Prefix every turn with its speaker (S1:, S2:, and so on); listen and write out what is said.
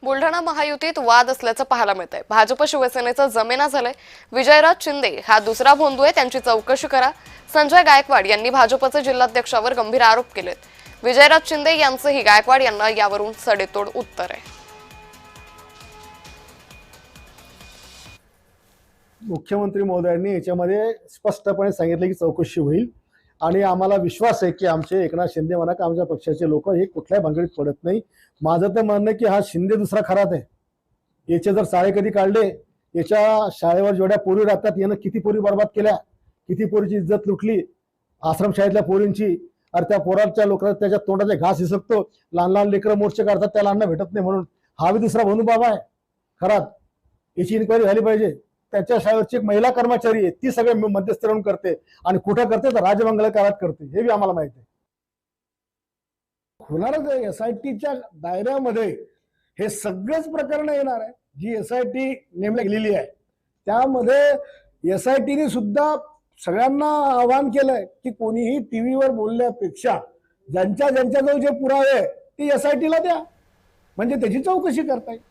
S1: बुलढाणा महायुतीत वाद असल्याचं पाहायला मिळतंय। भाजप शिवसेनेचं जमेना झालंय। विजयराज शिंदे हा दुसरा भोंदू आहे, त्यांची चौकशी करा। संजय गायकवाड यांनी भाजपचे जिल्हाध्यक्षावर गंभीर आरोप केलेत। विजयराज शिंदे यांचंही गायकवाड यांना यावरून सडेतोड उत्तर आहे।
S2: मुख्यमंत्री महोदयांनी याच्यामध्ये स्पष्टपणे सांगितले की चौकशी होईल आणि आम्हाला विश्वास आहे की आमचे एकनाथ शिंदे म्हणा का आमच्या पक्षाचे लोक हे कुठल्याही भानगडीत पडत नाही। माझं तर म्हणणं आहे की हा शिंदे दुसरा खरात आहे। याचे जर साळे कधी काढले, याच्या शाळेवर जेवढ्या पोरी राहतात यानं किती पोरी बर्बाद केल्या, किती पोरीची इज्जत लुटली आश्रमशाळेतल्या पोरींची। अरे त्या पोराच्या लोकांना त्याच्या तोंडाचे घास हिसकतो, लहान लहान लेकरं मोर्चे काढतात, त्याला अन्न भेटत नाही म्हणून। हा बी दुसरा भनू बाबा आहे खरात। याची इन्क्वायरी झाली पाहिजे। त्याच्या शाळेवरची एक महिला कर्मचारी आहे, ती सगळे मध्यस्थी राहून करते आणि कुठं करते तर राजमंगल काळात करते, हे बी आम्हाला माहिती आहे। होणारच आहे एसआयटीच्या दायऱ्यामध्ये हे सगळेच प्रकरण येणार आहे। जी एसआयटी नेमण्यात गेलेली आहे त्यामध्ये एसआयटीने सुद्धा सगळ्यांना आवाहन केलंय की कोणीही टीव्हीवर बोलण्यापेक्षा ज्यांच्याजवळ जे पुरावे ते एसआयटीला द्या, म्हणजे त्याची चौकशी करता येईल।